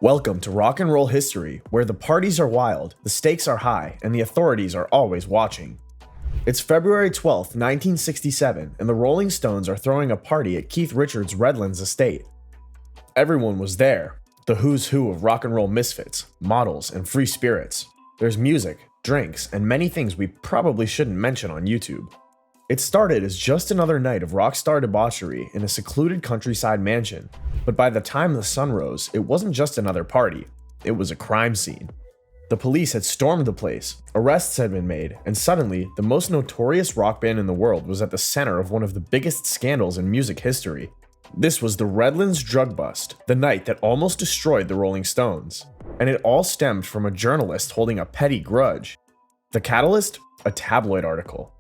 Welcome to rock and roll history, where the parties are wild, the stakes are high, and the authorities are always watching. It's February 12th, 1967, and the Rolling Stones are throwing a party at Keith Richards' Redlands estate. Everyone was there, the who's who of rock and roll misfits, models, and free spirits. There's music, drinks, and many things we probably shouldn't mention on YouTube. It started as just another night of rock star debauchery in a secluded countryside mansion, but by the time the sun rose, it wasn't just another party, it was a crime scene. The police had stormed the place, arrests had been made, and suddenly, the most notorious rock band in the world was at the center of one of the biggest scandals in music history. This was the Redlands drug bust, the night that almost destroyed the Rolling Stones. And it all stemmed from a journalist holding a petty grudge. The catalyst? A tabloid article.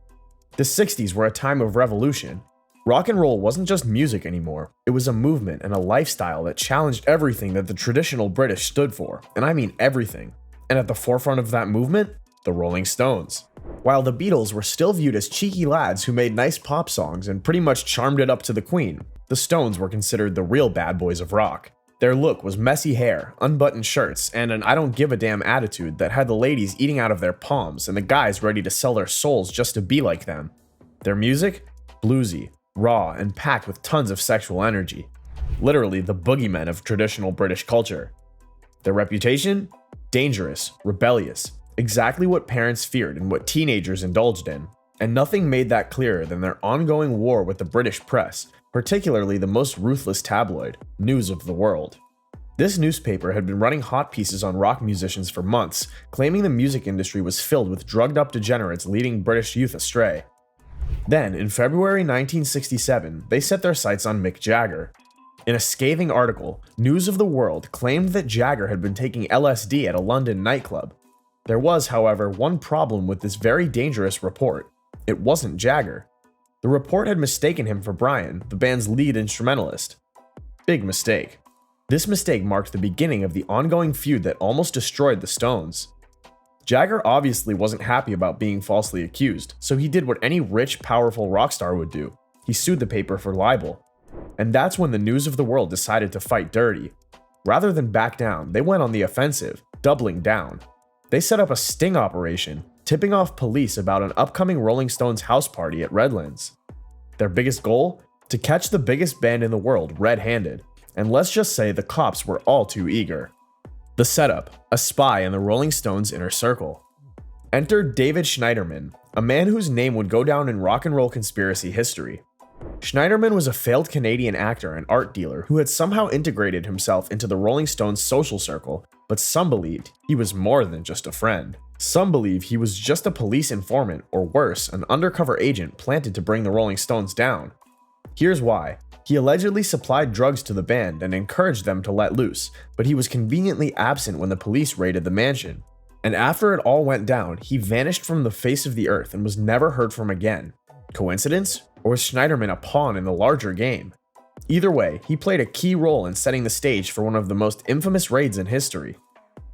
The 60s were a time of revolution. Rock and roll wasn't just music anymore, it was a movement and a lifestyle that challenged everything that the traditional British stood for, and I mean everything. And at the forefront of that movement, the Rolling Stones. While the Beatles were still viewed as cheeky lads who made nice pop songs and pretty much charmed it up to the Queen, the Stones were considered the real bad boys of rock. Their look was messy hair, unbuttoned shirts, and an I don't give a damn attitude that had the ladies eating out of their palms and the guys ready to sell their souls just to be like them. Their music? Bluesy, raw, and packed with tons of sexual energy. Literally the boogeymen of traditional British culture. Their reputation? Dangerous, rebellious, exactly what parents feared and what teenagers indulged in. And nothing made that clearer than their ongoing war with the British press, particularly the most ruthless tabloid, News of the World. This newspaper had been running hot pieces on rock musicians for months, claiming the music industry was filled with drugged-up degenerates leading British youth astray. Then, in February 1967, they set their sights on Mick Jagger. In a scathing article, News of the World claimed that Jagger had been taking LSD at a London nightclub. There was, however, one problem with this very dangerous report. It wasn't Jagger. The report had mistaken him for Brian, the band's lead instrumentalist. Big mistake. This mistake marked the beginning of the ongoing feud that almost destroyed the Stones. Jagger obviously wasn't happy about being falsely accused, so he did what any rich, powerful rock star would do. He sued the paper for libel. And that's when the News of the World decided to fight dirty. Rather than back down, they went on the offensive, doubling down. They set up a sting operation, tipping off police about an upcoming Rolling Stones house party at Redlands. Their biggest goal? To catch the biggest band in the world red-handed. And let's just say the cops were all too eager. The setup: a spy in the Rolling Stones' inner circle. Enter David Schneiderman, a man whose name would go down in rock and roll conspiracy history. Schneiderman was a failed Canadian actor and art dealer who had somehow integrated himself into the Rolling Stones' social circle, but some believed he was more than just a friend. Some believe he was just a police informant, or worse, an undercover agent planted to bring the Rolling Stones down. Here's why. He allegedly supplied drugs to the band and encouraged them to let loose, but he was conveniently absent when the police raided the mansion. And after it all went down, he vanished from the face of the earth and was never heard from again. Coincidence? Or was Schneiderman a pawn in the larger game? Either way, he played a key role in setting the stage for one of the most infamous raids in history.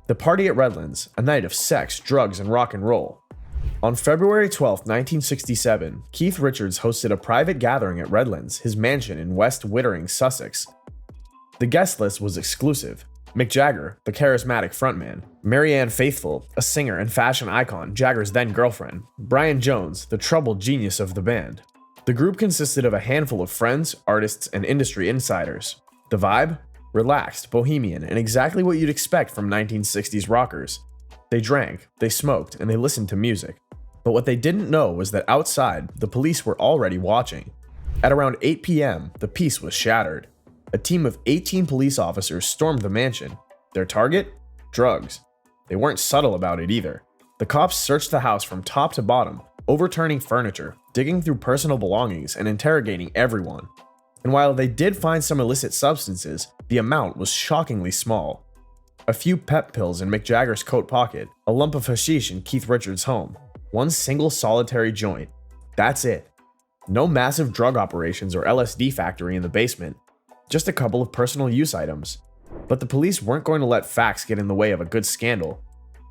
The party at Redlands, a night of sex, drugs, and rock and roll. On February 12, 1967, Keith Richards hosted a private gathering at Redlands, his mansion in West Wittering, Sussex. The guest list was exclusive. Mick Jagger, the charismatic frontman, Marianne Faithfull, a singer and fashion icon, Jagger's then-girlfriend, Brian Jones, the troubled genius of the band. The group consisted of a handful of friends, artists, and industry insiders. The vibe? Relaxed, bohemian, and exactly what you'd expect from 1960s rockers. They drank, they smoked, and they listened to music. But what they didn't know was that outside, the police were already watching. At around 8 p.m., the peace was shattered. A team of 18 police officers stormed the mansion. Their target? Drugs. They weren't subtle about it either. The cops searched the house from top to bottom, overturning furniture, digging through personal belongings, and interrogating everyone. And while they did find some illicit substances, the amount was shockingly small. A few pep pills in Mick Jagger's coat pocket, a lump of hashish in Keith Richards' home, one single solitary joint. That's it. No massive drug operations or LSD factory in the basement, just a couple of personal use items. But the police weren't going to let facts get in the way of a good scandal.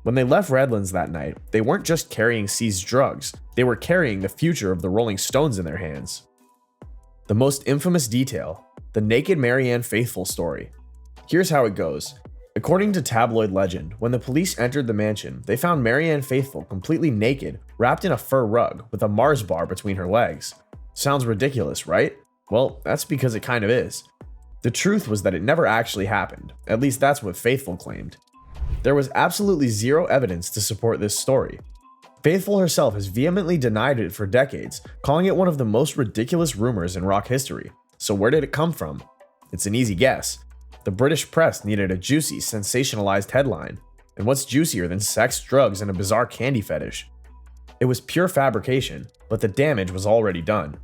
When they left Redlands that night, they weren't just carrying seized drugs, they were carrying the future of the Rolling Stones in their hands. The most infamous detail: the naked Marianne Faithfull story. Here's how it goes. According to tabloid legend, when the police entered the mansion, they found Marianne Faithfull completely naked, wrapped in a fur rug, with a Mars bar between her legs. Sounds ridiculous, right? Well, that's because it kind of is. The truth was that it never actually happened, at least that's what Faithfull claimed. There was absolutely zero evidence to support this story. Faithfull herself has vehemently denied it for decades, calling it one of the most ridiculous rumors in rock history. So where did it come from? It's an easy guess. The British press needed a juicy, sensationalized headline. And what's juicier than sex, drugs, and a bizarre candy fetish? It was pure fabrication, but the damage was already done.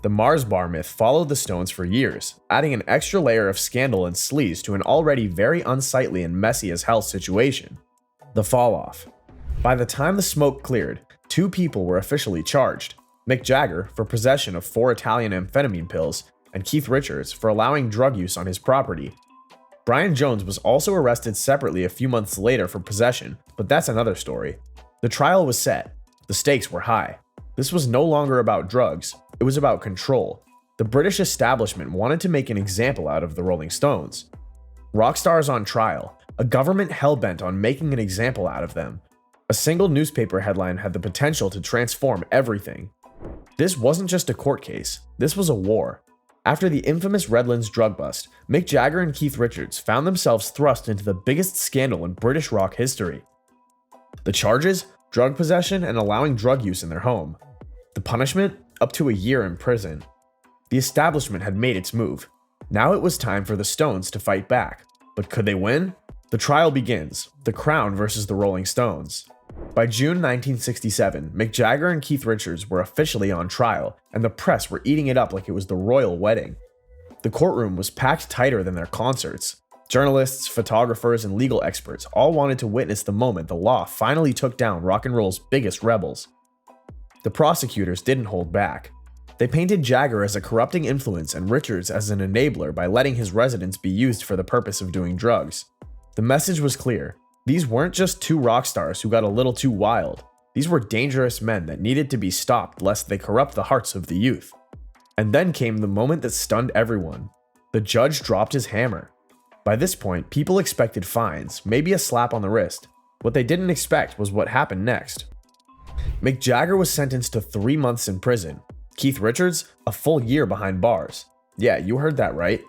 The Mars bar myth followed the Stones for years, adding an extra layer of scandal and sleaze to an already very unsightly and messy as hell situation. The fall-off. By the time the smoke cleared, 2 people were officially charged. Mick Jagger for possession of 4 Italian amphetamine pills, and Keith Richards for allowing drug use on his property. Brian Jones was also arrested separately a few months later for possession, but that's another story. The trial was set. The stakes were high. This was no longer about drugs, it was about control. The British establishment wanted to make an example out of the Rolling Stones. Rockstars on trial, a government hell-bent on making an example out of them. A single newspaper headline had the potential to transform everything. This wasn't just a court case, this was a war. After the infamous Redlands drug bust, Mick Jagger and Keith Richards found themselves thrust into the biggest scandal in British rock history. The charges? Drug possession and allowing drug use in their home. The punishment? Up to a year in prison. The establishment had made its move. Now it was time for the Stones to fight back. But could they win? The trial begins, the Crown versus the Rolling Stones. By June 1967, Mick Jagger and Keith Richards were officially on trial, and the press were eating it up like it was the royal wedding. The courtroom was packed tighter than their concerts. Journalists, photographers, and legal experts all wanted to witness the moment the law finally took down rock and roll's biggest rebels. The prosecutors didn't hold back. They painted Jagger as a corrupting influence and Richards as an enabler by letting his residence be used for the purpose of doing drugs. The message was clear. These weren't just 2 rock stars who got a little too wild. These were dangerous men that needed to be stopped lest they corrupt the hearts of the youth. And then came the moment that stunned everyone. The judge dropped his hammer. By this point, people expected fines, maybe a slap on the wrist. What they didn't expect was what happened next. Mick Jagger was sentenced to 3 months in prison. Keith Richards, a full year behind bars. Yeah, you heard that right.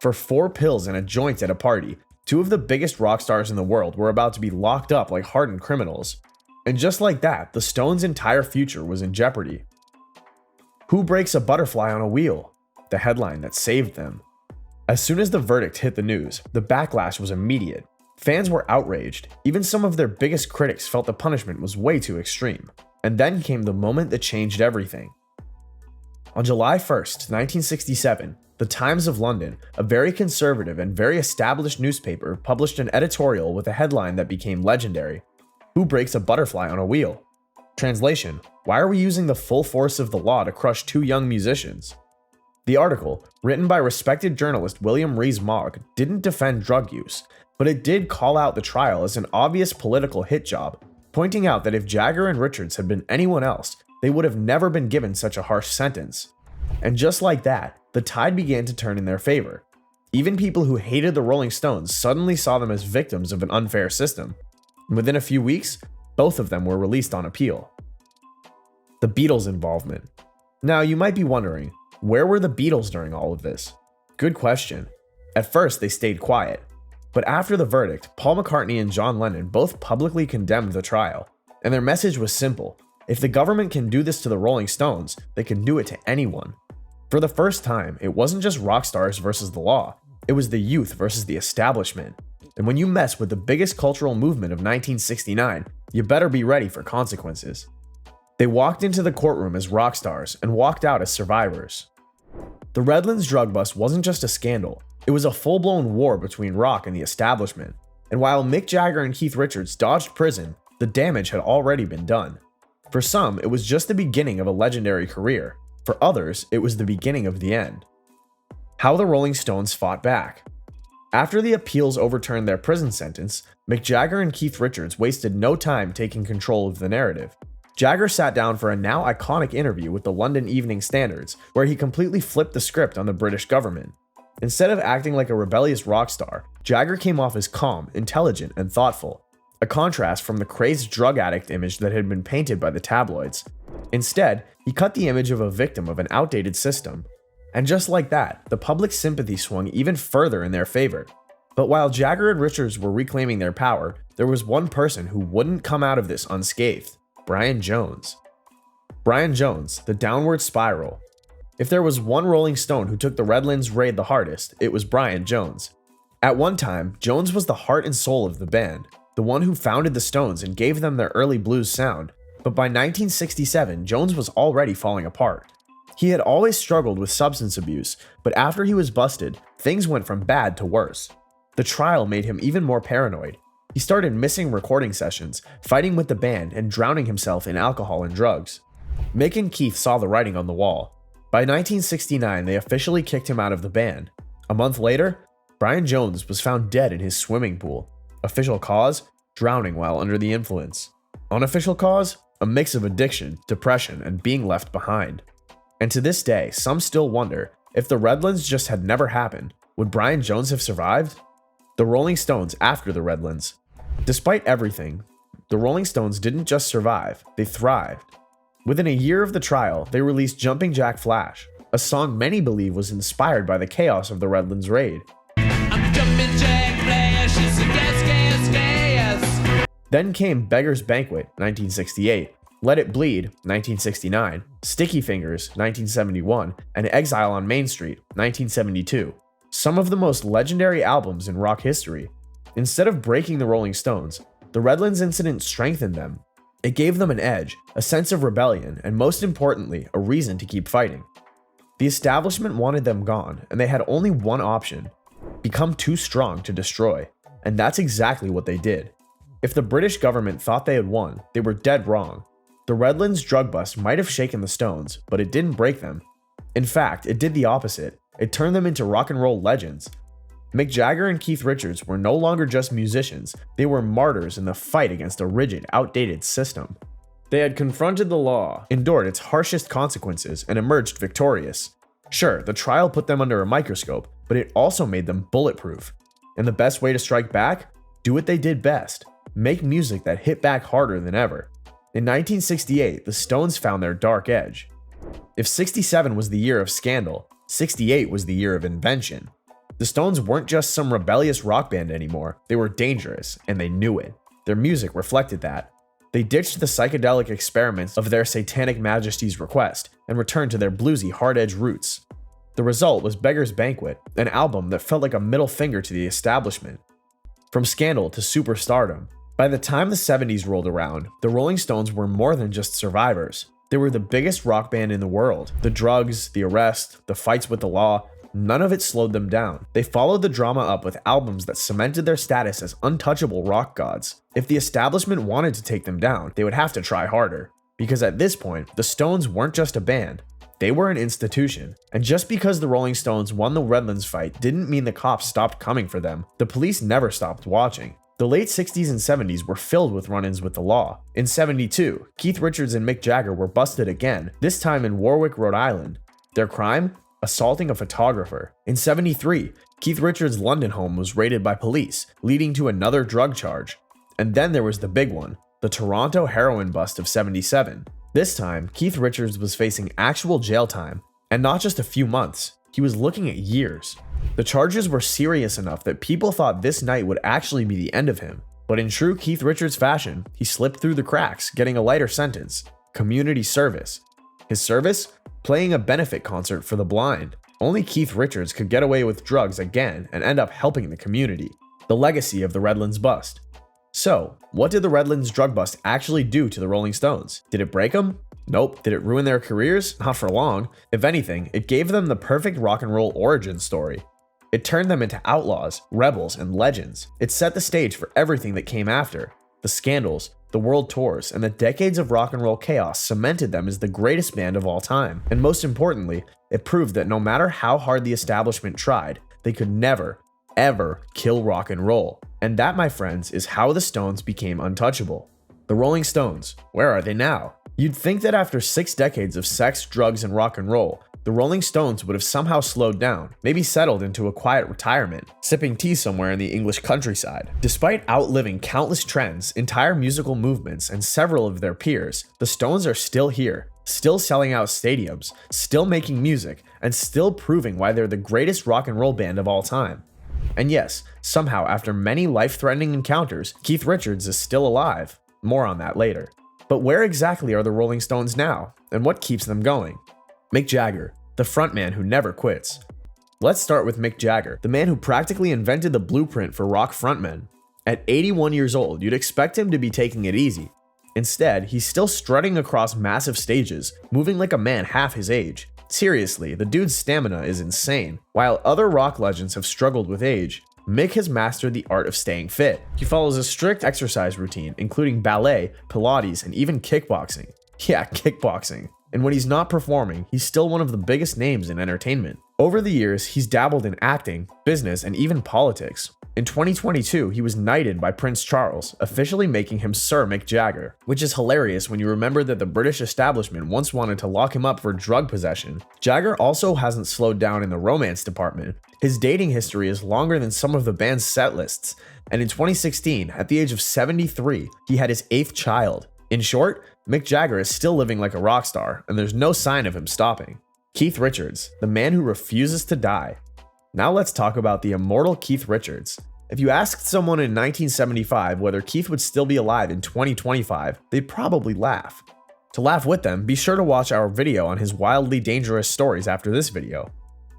For 4 pills and a joint at a party, 2 of the biggest rock stars in the world were about to be locked up like hardened criminals. And just like that, the Stones' entire future was in jeopardy. Who breaks a butterfly on a wheel? The headline that saved them. As soon as the verdict hit the news, the backlash was immediate. Fans were outraged. Even some of their biggest critics felt the punishment was way too extreme. And then came the moment that changed everything. On July 1st, 1967, the Times of London, a very conservative and very established newspaper, published an editorial with a headline that became legendary. Who breaks a butterfly on a wheel? Translation: why are we using the full force of the law to crush 2 young musicians? The article, written by respected journalist William Rees-Mogg, didn't defend drug use, but it did call out the trial as an obvious political hit job, pointing out that if Jagger and Richards had been anyone else, they would have never been given such a harsh sentence. And just like that, the tide began to turn in their favor. Even people who hated the Rolling Stones suddenly saw them as victims of an unfair system. And within a few weeks, both of them were released on appeal. The Beatles Involvement. Now, you might be wondering, where were the Beatles during all of this? Good question. At first, they stayed quiet. But after the verdict, Paul McCartney and John Lennon both publicly condemned the trial. And their message was simple. If the government can do this to the Rolling Stones, they can do it to anyone. For the first time, it wasn't just rock stars versus the law. It was the youth versus the establishment. And when you mess with the biggest cultural movement of 1969, you better be ready for consequences. They walked into the courtroom as rock stars and walked out as survivors. The Redlands drug bust wasn't just a scandal, it was a full-blown war between rock and the establishment. And while Mick Jagger and Keith Richards dodged prison, the damage had already been done. For some, it was just the beginning of a legendary career. For others, it was the beginning of the end. How the Rolling Stones fought back. After the appeals overturned their prison sentence, Mick Jagger and Keith Richards wasted no time taking control of the narrative. Jagger sat down for a now iconic interview with the London Evening Standards, where he completely flipped the script on the British government. Instead of acting like a rebellious rock star, Jagger came off as calm, intelligent, and thoughtful, a contrast from the crazed drug addict image that had been painted by the tabloids. Instead, he cut the image of a victim of an outdated system. And just like that, the public's sympathy swung even further in their favor. But while Jagger and Richards were reclaiming their power, there was one person who wouldn't come out of this unscathed: Brian Jones. Brian Jones, the downward spiral. If there was one Rolling Stone who took the Redlands raid the hardest, it was Brian Jones. At one time, Jones was the heart and soul of the band, the one who founded the Stones and gave them their early blues sound, but by 1967, Jones was already falling apart. He had always struggled with substance abuse, but after he was busted, things went from bad to worse. The trial made him even more paranoid. He started missing recording sessions, fighting with the band, and drowning himself in alcohol and drugs. Mick and Keith saw the writing on the wall. By 1969, they officially kicked him out of the band. A month later, Brian Jones was found dead in his swimming pool. Official cause: drowning while under the influence. Unofficial cause: a mix of addiction, depression, and being left behind. And to this day, some still wonder, if the Redlands just had never happened, would Brian Jones have survived? The Rolling Stones after the Redlands. Despite everything, the Rolling Stones didn't just survive, they thrived. Within a year of the trial, they released Jumping Jack Flash, a song many believe was inspired by the chaos of the Redlands raid. I'm jumping Jack Flash, it's a gas. Then came Beggar's Banquet, 1968, Let It Bleed, 1969, Sticky Fingers, 1971, and Exile on Main Street, 1972. Some of the most legendary albums in rock history. Instead of breaking the Rolling Stones, the Redlands incident strengthened them. It gave them an edge, a sense of rebellion, and most importantly, a reason to keep fighting. The establishment wanted them gone, and they had only one option: become too strong to destroy. And that's exactly what they did. If the British government thought they had won, they were dead wrong. The Redlands drug bust might have shaken the Stones, but it didn't break them. In fact, it did the opposite. It turned them into rock and roll legends. Mick Jagger and Keith Richards were no longer just musicians, they were martyrs in the fight against a rigid, outdated system. They had confronted the law, endured its harshest consequences, and emerged victorious. Sure, the trial put them under a microscope, but it also made them bulletproof. And the best way to strike back? Do what they did best: make music that hit back harder than ever. In 1968, the Stones found their dark edge. If 67 was the year of scandal, 68 was the year of invention. The Stones weren't just some rebellious rock band anymore, they were dangerous, and they knew it. Their music reflected that. They ditched the psychedelic experiments of their Satanic Majesty's request and returned to their bluesy, hard-edged roots. The result was Beggar's Banquet, an album that felt like a middle finger to the establishment. From scandal to superstardom. By the time the 70s rolled around, the Rolling Stones were more than just survivors. They were the biggest rock band in the world. The drugs, the arrest, the fights with the law, none of it slowed them down. They followed the drama up with albums that cemented their status as untouchable rock gods. If the establishment wanted to take them down, they would have to try harder. Because at this point, the Stones weren't just a band, they were an institution. And just because the Rolling Stones won the Redlands fight didn't mean the cops stopped coming for them. The police never stopped watching. The late 60s and 70s were filled with run-ins with the law. In 72, Keith Richards and Mick Jagger were busted again, this time in Warwick, Rhode Island. Their crime? Assaulting a photographer. In 73, Keith Richards' London home was raided by police, leading to another drug charge. And then there was the big one, the Toronto heroin bust of 77. This time, Keith Richards was facing actual jail time, and not just a few months. He was looking at years. The charges were serious enough that people thought this night would actually be the end of him. But in true Keith Richards fashion, he slipped through the cracks, getting a lighter sentence: community service. His service? Playing a benefit concert for the blind. Only Keith Richards could get away with drugs again and end up helping the community. The legacy of the Redlands bust. So, what did the Redlands drug bust actually do to the Rolling Stones? Did it break them? Nope. Did it ruin their careers? Not for long. If anything, it gave them the perfect rock and roll origin story. It turned them into outlaws, rebels, and legends. It set the stage for everything that came after. The scandals, the world tours, and the decades of rock and roll chaos cemented them as the greatest band of all time. And most importantly, it proved that no matter how hard the establishment tried, they could never, ever kill rock and roll. And that, my friends, is how the Stones became untouchable. The Rolling Stones, where are they now? You'd think that after 6 decades of sex, drugs, and rock and roll, the Rolling Stones would have somehow slowed down, maybe settled into a quiet retirement, sipping tea somewhere in the English countryside. Despite outliving countless trends, entire musical movements, and several of their peers, the Stones are still here, still selling out stadiums, still making music, and still proving why they're the greatest rock and roll band of all time. And yes, somehow after many life-threatening encounters, Keith Richards is still alive. More on that later. But where exactly are the Rolling Stones now, and what keeps them going? Mick Jagger, the frontman who never quits. Let's start with Mick Jagger, the man who practically invented the blueprint for rock frontmen. At 81 years old, you'd expect him to be taking it easy. Instead, he's still strutting across massive stages, moving like a man half his age. Seriously, the dude's stamina is insane. While other rock legends have struggled with age, Mick has mastered the art of staying fit. He follows a strict exercise routine, including ballet, Pilates, and even kickboxing. Yeah, kickboxing. And when he's not performing, he's still one of the biggest names in entertainment. Over the years, he's dabbled in acting, business, and even politics. In 2022, he was knighted by Prince Charles, officially making him Sir Mick Jagger, which is hilarious when you remember that the British establishment once wanted to lock him up for drug possession. Jagger also hasn't slowed down in the romance department. His dating history is longer than some of the band's set lists, and in 2016, at the age of 73, he had his 8th child. In short, Mick Jagger is still living like a rock star, and there's no sign of him stopping. Keith Richards, the man who refuses to die. Now let's talk about the immortal Keith Richards. If you asked someone in 1975 whether Keith would still be alive in 2025, they'd probably laugh. To laugh with them, be sure to watch our video on his wildly dangerous stories after this video.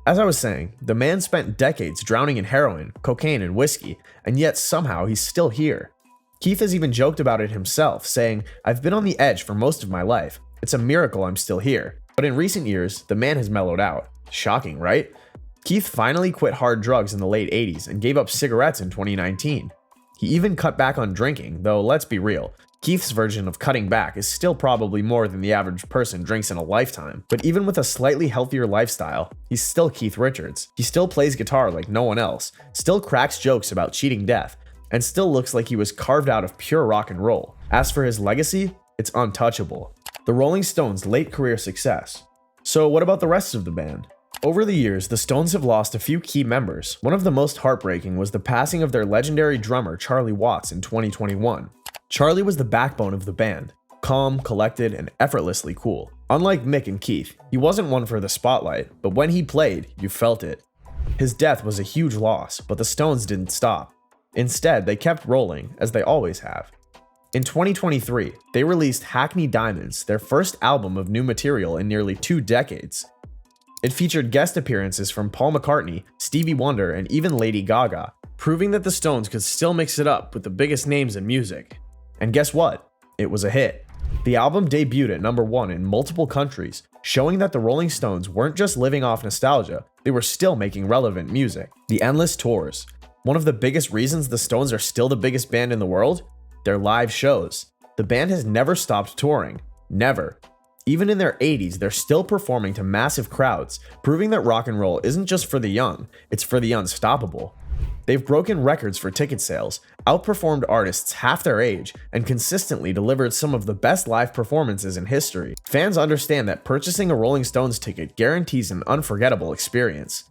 As I was saying, the man spent decades drowning in heroin, cocaine, and whiskey, and yet somehow he's still here. Keith has even joked about it himself, saying, "I've been on the edge for most of my life. It's a miracle I'm still here." But in recent years, the man has mellowed out. Shocking, right? Keith finally quit hard drugs in the late 80s and gave up cigarettes in 2019. He even cut back on drinking, though let's be real, Keith's version of cutting back is still probably more than the average person drinks in a lifetime. But even with a slightly healthier lifestyle, he's still Keith Richards. He still plays guitar like no one else, still cracks jokes about cheating death, and still looks like he was carved out of pure rock and roll. As for his legacy, it's untouchable. The Rolling Stones' late career success. So what about the rest of the band? Over the years, the Stones have lost a few key members. One of the most heartbreaking was the passing of their legendary drummer Charlie Watts in 2021. Charlie was the backbone of the band, calm, collected, and effortlessly cool. Unlike Mick and Keith, he wasn't one for the spotlight, but when he played, you felt it. His death was a huge loss, but the Stones didn't stop. Instead, they kept rolling, as they always have. In 2023, they released Hackney Diamonds, their first album of new material in nearly 2 decades. It featured guest appearances from Paul McCartney, Stevie Wonder, and even Lady Gaga, proving that the Stones could still mix it up with the biggest names in music. And guess what? It was a hit. The album debuted at #1 in multiple countries, showing that the Rolling Stones weren't just living off nostalgia, they were still making relevant music. The endless tours. One of the biggest reasons the Stones are still the biggest band in the world? Their live shows. The band has never stopped touring. Never. Even in their 80s, they're still performing to massive crowds, proving that rock and roll isn't just for the young, it's for the unstoppable. They've broken records for ticket sales, outperformed artists half their age, and consistently delivered some of the best live performances in history. Fans understand that purchasing a Rolling Stones ticket guarantees an unforgettable experience.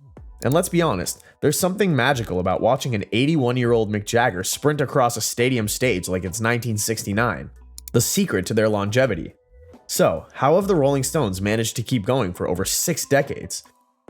And let's be honest, there's something magical about watching an 81-year-old Mick Jagger sprint across a stadium stage like it's 1969. The secret to their longevity. So, how have the Rolling Stones managed to keep going for over 6 decades?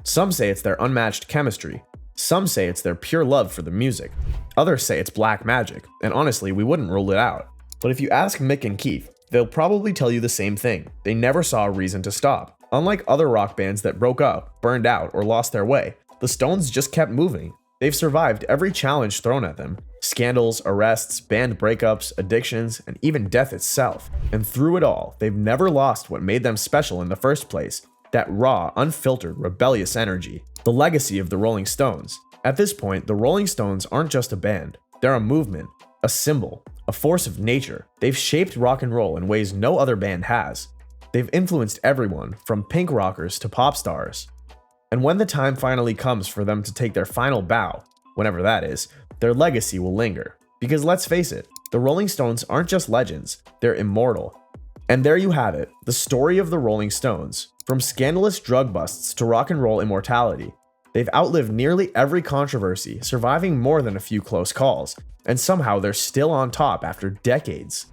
Some say it's their unmatched chemistry. Some say it's their pure love for the music. Others say it's black magic, and honestly, we wouldn't rule it out. But if you ask Mick and Keith, they'll probably tell you the same thing. They never saw a reason to stop. Unlike other rock bands that broke up, burned out, or lost their way, the Stones just kept moving. They've survived every challenge thrown at them. Scandals, arrests, band breakups, addictions, and even death itself. And through it all, they've never lost what made them special in the first place. That raw, unfiltered, rebellious energy. The legacy of the Rolling Stones. At this point, the Rolling Stones aren't just a band. They're a movement, a symbol, a force of nature. They've shaped rock and roll in ways no other band has. They've influenced everyone, from pink rockers to pop stars. And when the time finally comes for them to take their final bow, whenever that is, their legacy will linger. Because let's face it, the Rolling Stones aren't just legends, they're immortal. And there you have it, the story of the Rolling Stones. From scandalous drug busts to rock and roll immortality, they've outlived nearly every controversy, surviving more than a few close calls, and somehow they're still on top after decades.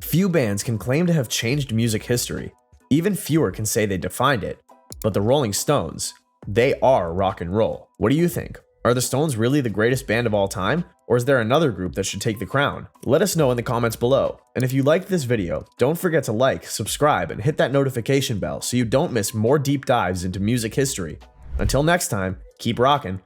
Few bands can claim to have changed music history, even fewer can say they defined it, but the Rolling Stones, they are rock and roll. What do you think? Are the Stones really the greatest band of all time? Or is there another group that should take the crown? Let us know in the comments below. And if you liked this video, don't forget to like, subscribe, and hit that notification bell so you don't miss more deep dives into music history. Until next time, keep rocking.